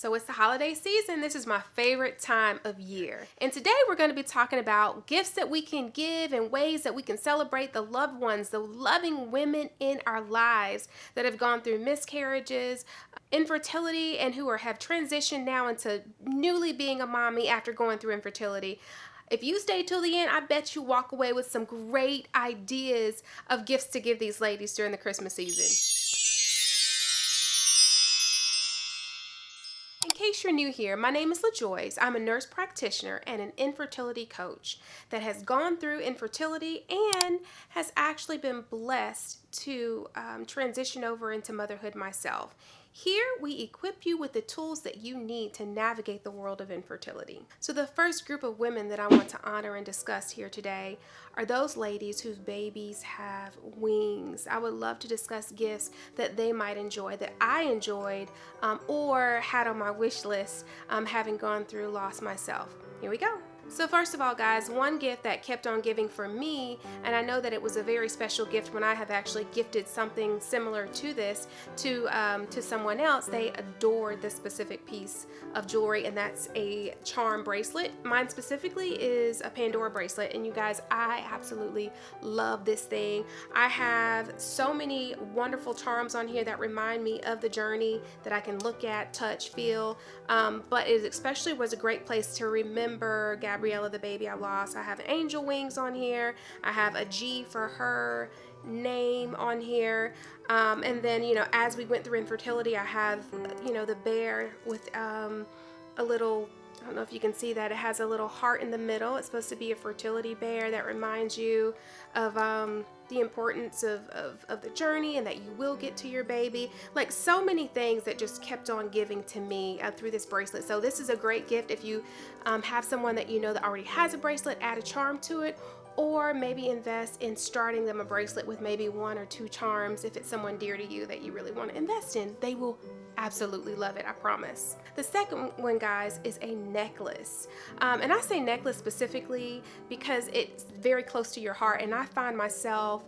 So it's the holiday season. This is my favorite time of year. And today we're going to be talking about gifts that we can give and ways that we can celebrate the loved ones, the loving women in our lives that have gone through miscarriages, infertility, and who have transitioned now into newly being a mommy after going through infertility. If you stay till the end, I bet you walk away with some great ideas of gifts to give these ladies during the Christmas season. In case you're new here, my name is LaJoyce. I'm a nurse practitioner and an infertility coach that has gone through infertility and has actually been blessed to transition over into motherhood myself. Here, we equip you with the tools that you need to navigate the world of infertility. So the first group of women that I want to honor and discuss here today are those ladies whose babies have wings. I would love to discuss gifts that they might enjoy, that I enjoyed or had on my wish list having gone through loss myself. Here we go. So first of all, guys, one gift that kept on giving for me, and I know that it was a very special gift when I have actually gifted something similar to this to someone else. They adored this specific piece of jewelry, and that's a charm bracelet. Mine specifically is a Pandora bracelet, and you guys, I absolutely love this thing. I have so many wonderful charms on here that remind me of the journey that I can look at, touch, feel, but it especially was a great place to remember Gabriella, the baby I lost. I have angel wings on here. I have a G for her name on here. And then, as we went through infertility, I have, the bear with a little, I don't know if you can see that, it has a little heart in the middle. It's supposed to be a fertility bear that reminds you of the importance of the journey and that you will get to your baby. Like so many things that just kept on giving to me through this bracelet. So this is a great gift if you have someone that you know that already has a bracelet, add a charm to it, or maybe invest in starting them a bracelet with maybe 1 or 2 charms if it's someone dear to you that you really want to invest in. They will absolutely love it, I promise. The second one, guys, is a necklace. And I say necklace specifically because it's very close to your heart, and I find myself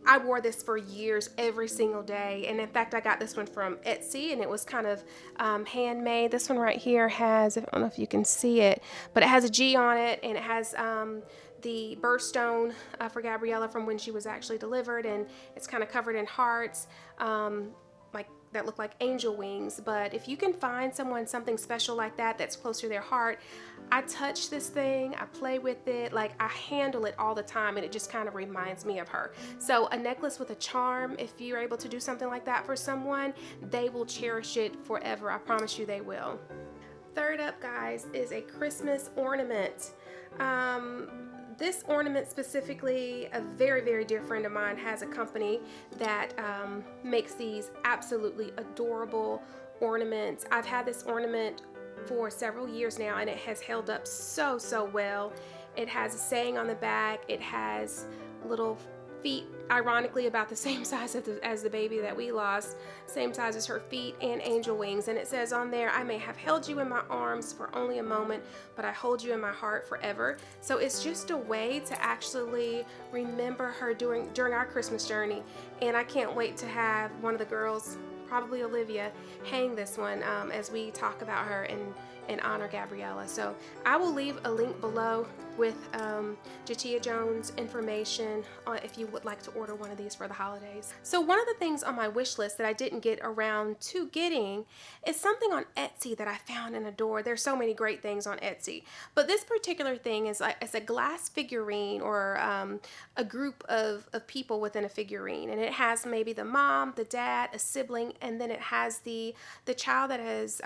I wore this for years, every single day. And in fact, I got this one from Etsy, and it was kind of handmade. This one right here has, I don't know if you can see it, but it has a G on it, and it has the birthstone for Gabriella from when she was actually delivered, and it's kind of covered in hearts. That look like angel wings. But if you can find something special like that that's close to their heart, I touch this thing, I play with it, like I handle it all the time, and it just kind of reminds me of her. So a necklace with a charm, if you're able to do something like that for someone, they will cherish it forever. I promise you they will. Third up, guys, is a Christmas ornament. This ornament specifically, a very, very dear friend of mine has a company that makes these absolutely adorable ornaments. I've had this ornament for several years now, and it has held up so well. It has a saying on the back. It has little feet, ironically about the same size as the baby that we lost, same size as her feet, and angel wings. And it says on there, "I may have held you in my arms for only a moment, but I hold you in my heart forever." So it's just a way to actually remember her during our Christmas journey. And I can't wait to have one of the girls, probably Olivia, hang this one as we talk about her and honor Gabriella. So I will leave a link below with Jatia Jones' information if you would like to order one of these for the holidays. So one of the things on my wish list that I didn't get around to getting is something on Etsy that I found and adored. There's so many great things on Etsy, but this particular thing is it's a glass figurine, or a group of people within a figurine, and it has maybe the mom, the dad, a sibling, and then it has the child that has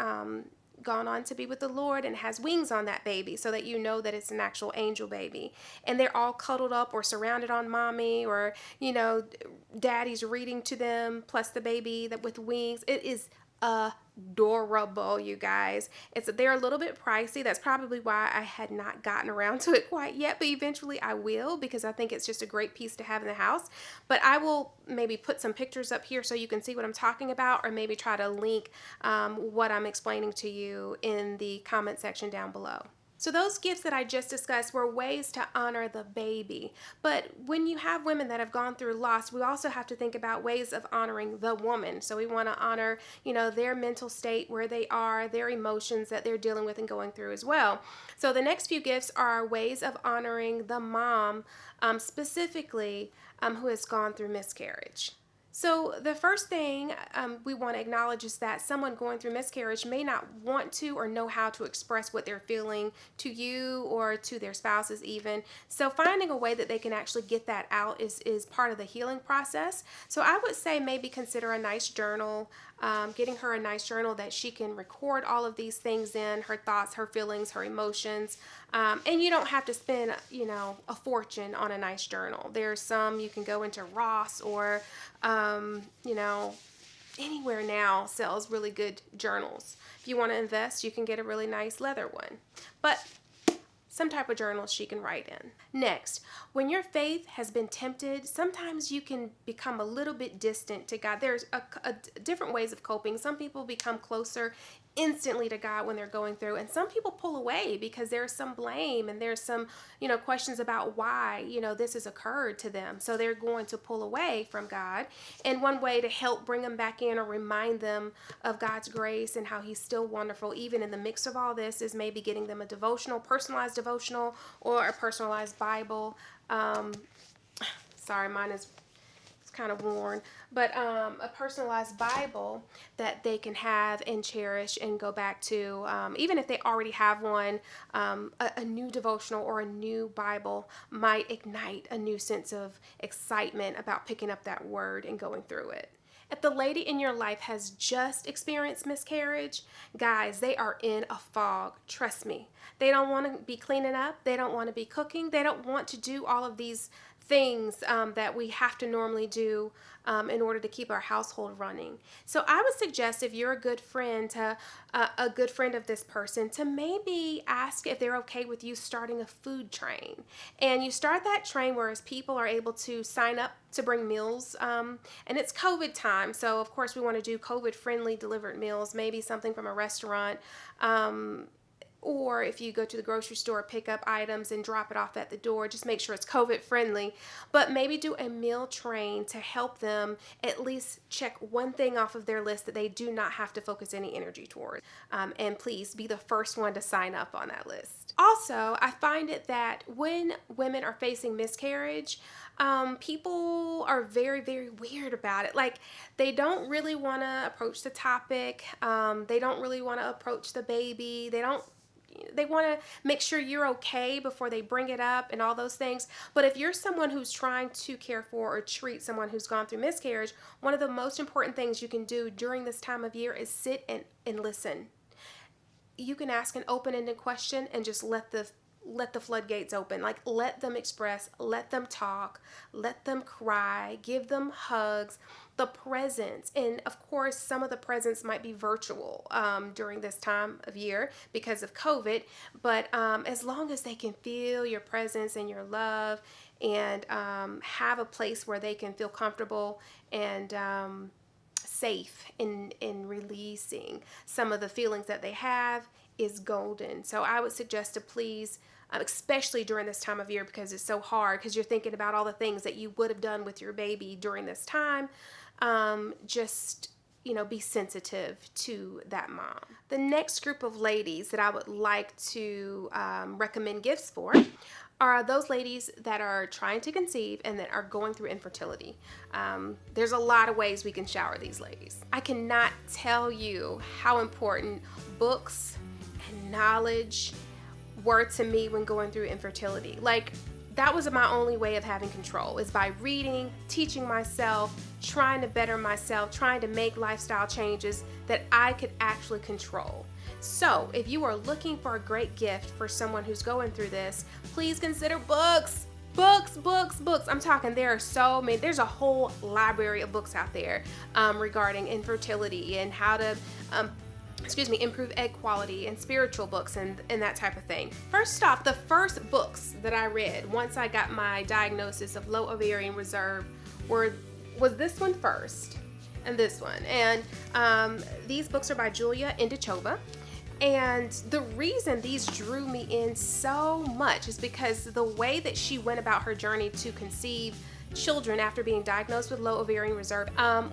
gone on to be with the Lord and has wings on that baby, so that you know that it's an actual angel baby. And they're all cuddled up or surrounded on mommy, or daddy's reading to them, plus the baby that with wings. It is adorable, you guys. They're a little bit pricey. That's probably why I had not gotten around to it quite yet, but eventually I will, because I think it's just a great piece to have in the house. But I will maybe put some pictures up here so you can see what I'm talking about, or maybe try to link what I'm explaining to you in the comment section down below. So those gifts that I just discussed were ways to honor the baby. But when you have women that have gone through loss, we also have to think about ways of honoring the woman. So we want to honor, their mental state, where they are, their emotions that they're dealing with and going through as well. So the next few gifts are ways of honoring the mom, specifically who has gone through miscarriage. So the first thing we want to acknowledge is that someone going through miscarriage may not want to or know how to express what they're feeling to you or to their spouses even. So finding a way that they can actually get that out is part of the healing process. So I would say maybe consider a nice journal, getting her a nice journal that she can record all of these things in, her thoughts, her feelings, her emotions. And you don't have to spend, a fortune on a nice journal. There's some you can go into Ross or, anywhere now sells really good journals. If you want to invest, you can get a really nice leather one. But some type of journal she can write in. Next, when your faith has been tempted, sometimes you can become a little bit distant to God. There's a different ways of coping. Some people become closer instantly to God when they're going through, and some people pull away because there's some blame and there's some, questions about why, this has occurred to them. So they're going to pull away from God. And one way to help bring them back in or remind them of God's grace and how he's still wonderful, even in the mix of all this, is maybe getting them a personalized devotional or a personalized Bible. Sorry, mine is kind of worn, but a personalized Bible that they can have and cherish and go back to, even if they already have one. A new devotional or a new Bible might ignite a new sense of excitement about picking up that word and going through it. If the lady in your life has just experienced miscarriage, guys, they are in a fog. Trust me. They don't want to be cleaning up. They don't want to be cooking. They don't want to do all of these things that we have to normally do in order to keep our household running. So I would suggest, if you're a good friend of this person, to maybe ask if they're okay with you starting a food train. And you start that train whereas people are able to sign up to bring meals. And it's COVID time, so of course we want to do COVID-friendly delivered meals, maybe something from a restaurant. Or if you go to the grocery store, pick up items and drop it off at the door, just make sure it's COVID friendly. But maybe do a meal train to help them at least check one thing off of their list that they do not have to focus any energy toward. And please be the first one to sign up on that list. Also, I find it that when women are facing miscarriage, people are very, very weird about it. Like, they don't really want to approach the topic. They don't really want to approach the baby. They want to make sure you're okay before they bring it up and all those things. But if you're someone who's trying to care for or treat someone who's gone through miscarriage, one of the most important things you can do during this time of year is sit and listen. You can ask an open-ended question and just let the floodgates open. Like, let them express, let them talk, let them cry, give them hugs, the presence. And of course, some of the presents might be virtual during this time of year because of COVID, but as long as they can feel your presence and your love and have a place where they can feel comfortable and safe in releasing some of the feelings that they have, is golden. So I would suggest to please, especially during this time of year, because it's so hard, because you're thinking about all the things that you would have done with your baby during this time, just be sensitive to that mom. The next group of ladies that I would like to recommend gifts for are those ladies that are trying to conceive and that are going through infertility. There's a lot of ways we can shower these ladies. I cannot tell you how important books and knowledge were to me when going through infertility. Like, that was my only way of having control, is by reading, teaching myself, trying to better myself, trying to make lifestyle changes that I could actually control. So if you are looking for a great gift for someone who's going through this, please consider books. Books. I'm talking, there are so many. There's a whole library of books out there regarding infertility and how to improve egg quality, and spiritual books and that type of thing. First off, the first books that I read once I got my diagnosis of low ovarian reserve was this one first and this one. And these books are by Julia Endachova. And the reason these drew me in so much is because the way that she went about her journey to conceive children after being diagnosed with low ovarian reserve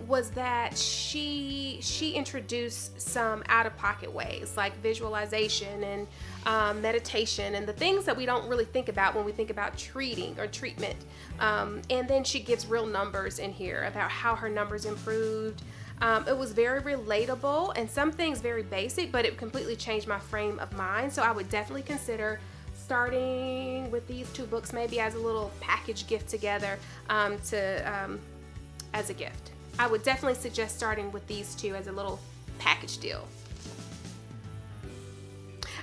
was that she introduced some out-of-pocket ways like visualization and meditation and the things that we don't really think about when we think about treating or treatment. And then she gives real numbers in here about how her numbers improved. It was very relatable and some things very basic, but it completely changed my frame of mind. So I would definitely consider starting with these two books maybe as a little package gift together as a gift. I would definitely suggest starting with these two as a little package deal.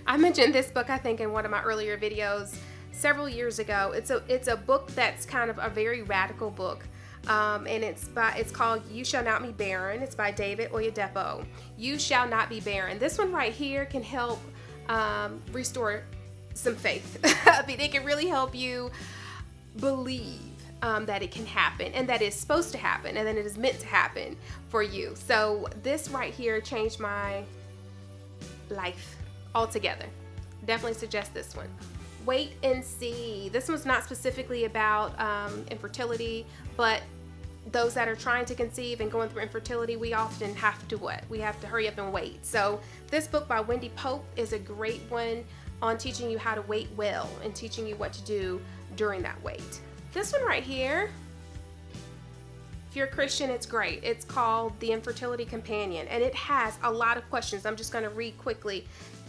I mentioned this book, I think, in one of my earlier videos several years ago. It's a book that's kind of a very radical book. And it's called You Shall Not Be Barren. It's by David Oyedepo. You Shall Not Be Barren. This one right here can help restore some faith. I mean, it can really help you believe that it can happen and that it's supposed to happen and that it is meant to happen for you. So this right here changed my life altogether. Definitely suggest this one. Wait and See. This one's not specifically about infertility, but those that are trying to conceive and going through infertility, we often have to what? We have to hurry up and wait. So this book by Wendy Pope is a great one on teaching you how to wait well and teaching you what to do during that wait. This one right here, if you're a Christian, it's great. It's called The Infertility Companion, and it has a lot of questions. I'm just going to read quickly.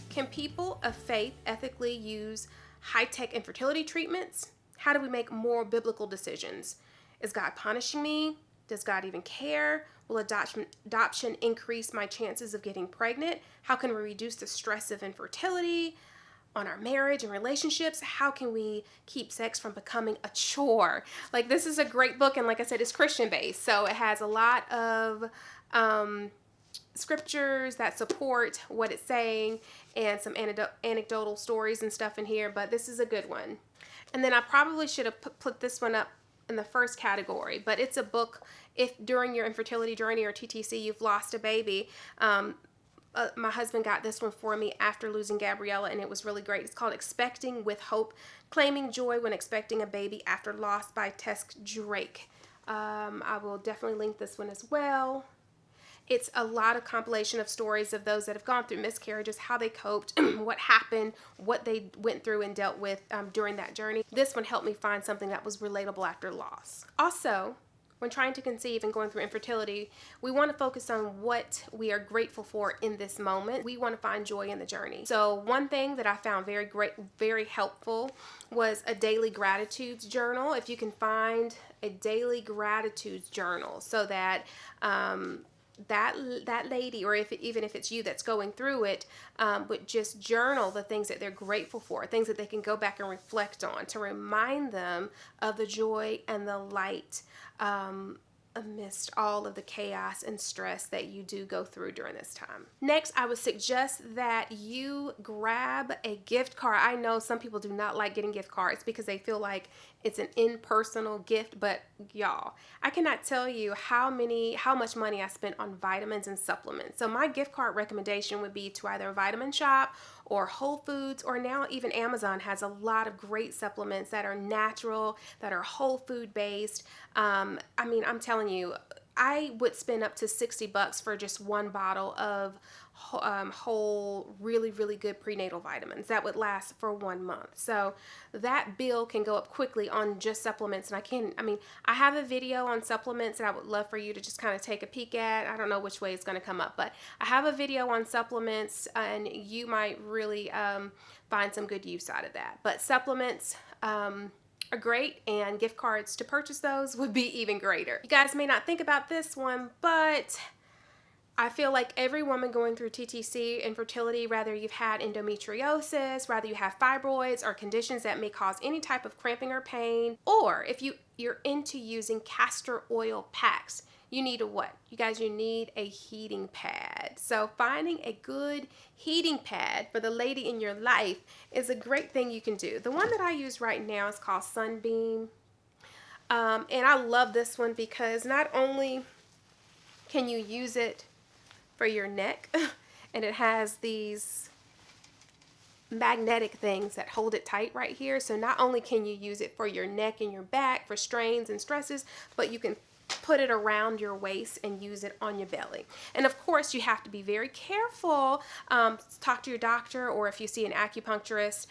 Can people of faith ethically use high-tech infertility treatments? How do we make more biblical decisions? Is God punishing me? Does God even care? Will adoption increase my chances of getting pregnant? How can we reduce the stress of infertility on our marriage and relationships? How can we keep sex from becoming a chore? Like, this is a great book, and like I said, it's Christian based, so it has a lot of scriptures that support what it's saying and some anecdotal stories and stuff in here, but this is a good one. And then I probably should have put this one up in the first category, but it's a book if during your infertility journey or TTC you've lost a baby. My husband got this one for me after losing Gabriella, and it was really great. It's called Expecting with Hope, Claiming Joy When Expecting a Baby After Loss by Tess Drake. I will definitely link this one as well. It's a lot of compilation of stories of those that have gone through miscarriages, how they coped, what happened, what they went through and dealt with during that journey. This one helped me find something that was relatable after loss. Also, when trying to conceive and going through infertility, we want to focus on what we are grateful for in this moment. We want to find joy in the journey. So one thing that I found very helpful was a daily gratitudes journal. If you can find a daily gratitudes journal so that that lady, or even if it's you that's going through it, would just journal the things that they're grateful for, things that they can go back and reflect on to remind them of the joy and the light amidst all of the chaos and stress that you do go through during this time. Next, I would suggest that you grab a gift card. I know some people do not like getting gift cards because they feel like it's an impersonal gift, but y'all, I cannot tell you how much money I spent on vitamins and supplements. So my gift card recommendation would be to either a Vitamin Shop or Whole Foods, or now even Amazon has a lot of great supplements that are natural, that are whole food based. I mean, I'm telling you, I would spend up to $60 for just one bottle of whole, really good prenatal vitamins that would last for 1 month. So that bill can go up quickly on just supplements. And I have a video on supplements that I would love for you to just kind of take a peek at. I don't know which way it's going to come up, but I have a video on supplements, and you might really find some good use out of that. But supplements are great, and gift cards to purchase those would be even greater. You guys may not think about this one, but I feel like every woman going through TTC, infertility, whether you've had endometriosis, whether you have fibroids or conditions that may cause any type of cramping or pain, or if you're into using castor oil packs, you need a what? You guys, you need a heating pad. So finding a good heating pad for the lady in your life is a great thing you can do. The one that I use right now is called Sunbeam. And I love this one because not only can you use it for your neck, and it has these magnetic things that hold it tight right here. So not only can you use it for your neck and your back for strains and stresses, but you can put it around your waist and use it on your belly. And of course, you have to be very careful. Talk to your doctor, or if you see an acupuncturist,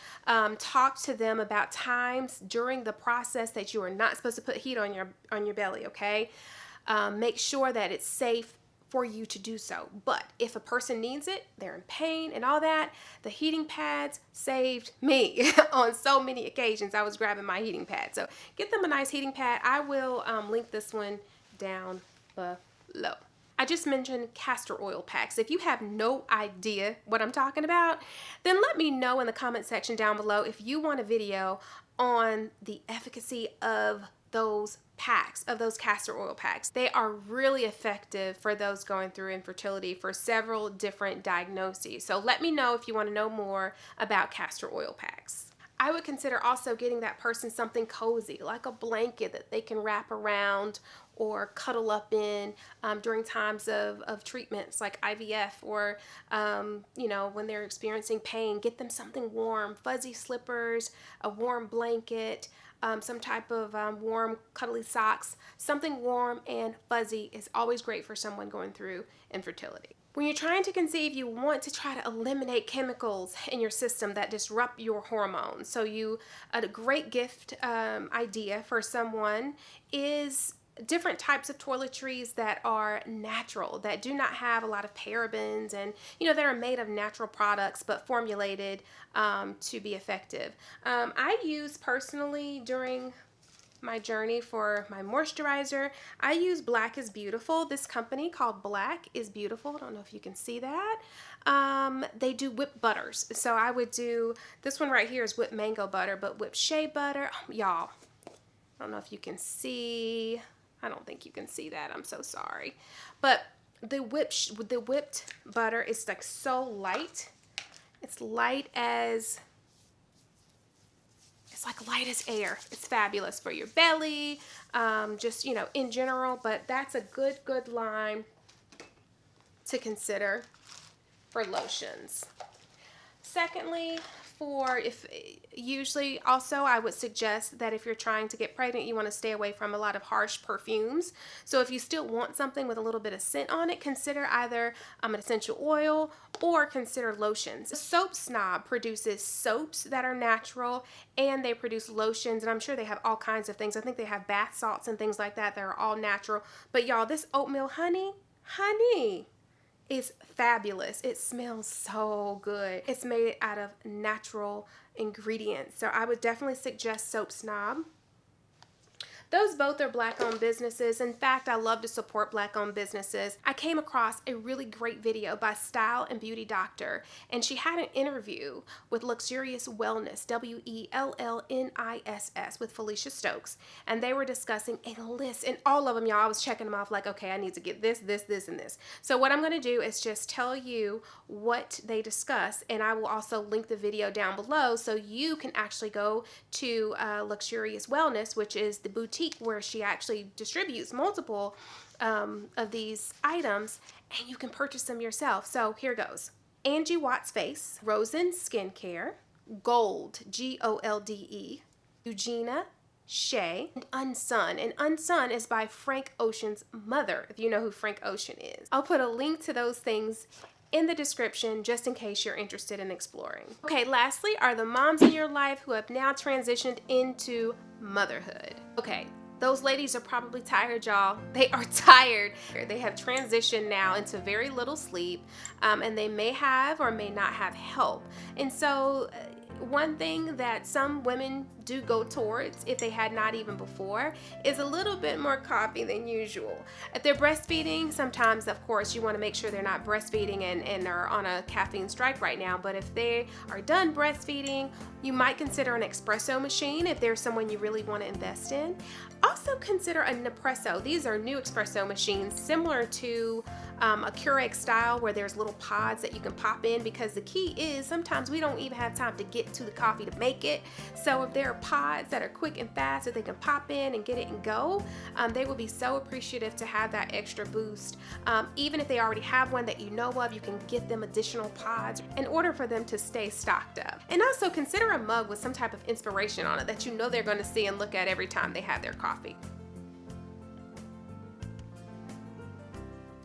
talk to them about times during the process that you are not supposed to put heat on your belly, okay? Make sure that it's safe for you to do so. But if a person needs it, they're in pain and all that, the heating pads saved me on so many occasions. I was grabbing my heating pad. So get them a nice heating pad. I will link this one down below. I just mentioned castor oil packs. If you have no idea what I'm talking about, then let me know in the comment section down below if you want a video on the efficacy of those packs, of those castor oil packs. They are really effective for those going through infertility for several different diagnoses. So let me know if you want to know more about castor oil packs. I would consider also getting that person something cozy, like a blanket that they can wrap around or cuddle up in during times of treatments like IVF, or you know, when they're experiencing pain. Get them something warm, fuzzy slippers, a warm blanket, some type of warm cuddly socks. Something warm and fuzzy is always great for someone going through infertility. When you're trying to conceive, you want to try to eliminate chemicals in your system that disrupt your hormones. So a great gift idea for someone is different types of toiletries that are natural, that do not have a lot of parabens, and you know, that are made of natural products but formulated to be effective. I use personally during my journey for my moisturizer, I use Black is Beautiful. This company called Black is Beautiful. I don't know if you can see that. They do whipped butters. So I would do, this one right here is whipped mango butter, but whipped shea butter. Oh, y'all, I don't know if you can see. I don't think you can see that. I'm so sorry. But the whipped butter is like so light. It's light as air. It's fabulous for your belly, just, you know, in general. But that's a good line to consider for lotions. Secondly, usually also I would suggest that if you're trying to get pregnant, you want to stay away from a lot of harsh perfumes. So if you still want something with a little bit of scent on it, consider either an essential oil or consider lotions. Soap Snob produces soaps that are natural, and they produce lotions, and I'm sure they have all kinds of things. I think they have bath salts and things like that that are all natural. But y'all, this oatmeal honey is fabulous. It smells so good. It's made out of natural ingredients. So I would definitely suggest Soap Snob. Those both are Black-owned businesses. In fact, I love to support Black-owned businesses. I came across a really great video by Style and Beauty Doctor, and she had an interview with Luxurious Wellness, WELLNISS, with Felicia Stokes, and they were discussing a list, and all of them, y'all, I was checking them off like, okay, I need to get this, this, this, and this. So what I'm going to do is just tell you what they discuss, and I will also link the video down below so you can actually go to Luxurious Wellness, which is the boutique where she actually distributes multiple of these items, and you can purchase them yourself. So here goes. Angie Watts Face, Rosen Skincare, Gold, Golde, Eugenia Shea, and Unsun. And Unsun is by Frank Ocean's mother, if you know who Frank Ocean is. I'll put a link to those things in the description just in case you're interested in exploring. Okay, lastly are the moms in your life who have now transitioned into motherhood. Okay, those ladies are probably tired, y'all. They are tired. They have transitioned now into very little sleep, and they may have or may not have help. And so one thing that some women do go towards, if they had not even before, is a little bit more coffee than usual. If they're breastfeeding, sometimes, of course, you want to make sure they're not breastfeeding and are on a caffeine strike right now. But if they are done breastfeeding, you might consider an espresso machine if there's someone you really want to invest in. Also consider a Nespresso. These are new espresso machines similar to a Keurig style where there's little pods that you can pop in, because the key is sometimes we don't even have time to get to the coffee to make it. So if there are pods that are quick and fast that they can pop in and get it and go, they will be so appreciative to have that extra boost. Even if they already have one that you know of, you can get them additional pods in order for them to stay stocked up. And also consider a mug with some type of inspiration on it that you know they're going to see and look at every time they have their coffee.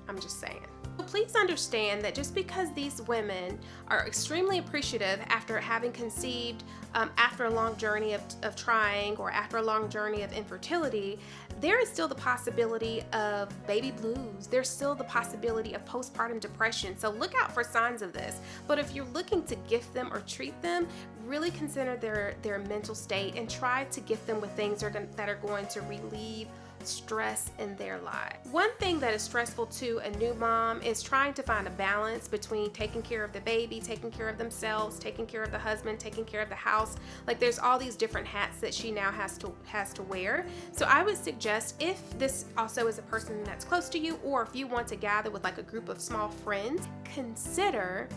I'm just saying. Please understand that just because these women are extremely appreciative after having conceived, after a long journey of trying, or after a long journey of infertility, there is still the possibility of baby blues. There's still the possibility of postpartum depression. So look out for signs of this. But if you're looking to gift them or treat them, really consider their mental state and try to gift them with things that are going to relieve stress in their life. One thing that is stressful to a new mom is trying to find a balance between taking care of the baby, taking care of themselves, taking care of the husband, taking care of the house. Like, there's all these different hats that she now has to wear. So I would suggest, if this also is a person that's close to you, or if you want to gather with like a group of small friends, consider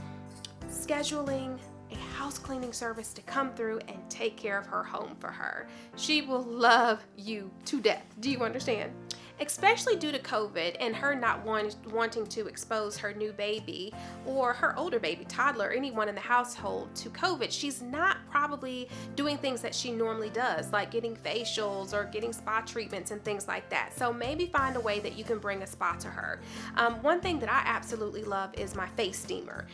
scheduling a house cleaning service to come through and take care of her home for her. She will love you to death. Do you understand? Especially due to COVID and her not wanting to expose her new baby or her older baby, toddler, anyone in the household to COVID, she's not probably doing things that she normally does, like getting facials or getting spa treatments and things like that. So maybe find a way that you can bring a spa to her. One thing that I absolutely love is my face steamer.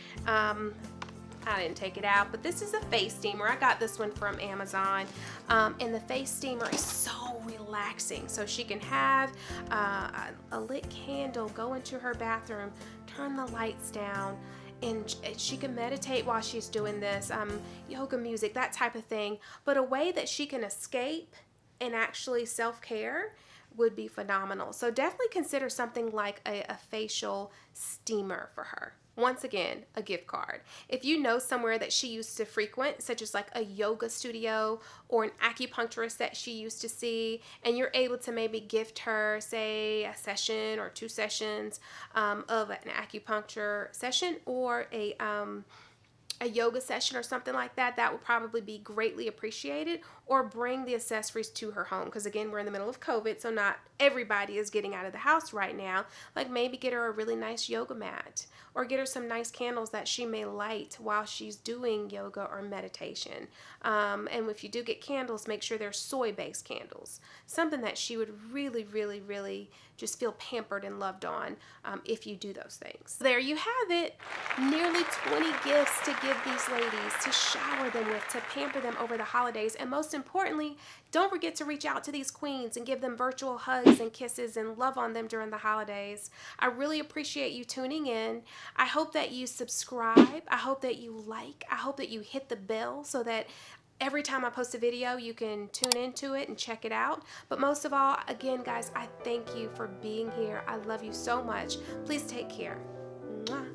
I didn't take it out, but this is a face steamer. I got this one from Amazon, and the face steamer is so relaxing. So she can have a lit candle, go into her bathroom, turn the lights down, and she can meditate while she's doing this, yoga music, that type of thing. But a way that she can escape and actually self-care would be phenomenal. So definitely consider something like a facial steamer for her. Once again, a gift card. If you know somewhere that she used to frequent, such as like a yoga studio or an acupuncturist that she used to see, and you're able to maybe gift her, say, a session or 2 sessions of an acupuncture session, or a yoga session or something like that, that would probably be greatly appreciated. Or bring the accessories to her home, because again, we're in the middle of COVID, so not everybody is getting out of the house right now. Like, maybe get her a really nice yoga mat, or get her some nice candles that she may light while she's doing yoga or meditation. And if you do get candles, make sure they're soy-based candles, something that she would really, really, really just feel pampered and loved on if you do those things. There you have it. Nearly 20 gifts to give these ladies, to shower them with, to pamper them over the holidays. And most importantly, don't forget to reach out to these queens and give them virtual hugs and kisses and love on them during the holidays. I really appreciate you tuning in. I hope that you subscribe. I hope that you like. I hope that you hit the bell so that every time I post a video, you can tune into it and check it out. But most of all, again, guys, I thank you for being here. I love you so much. Please take care. Mwah.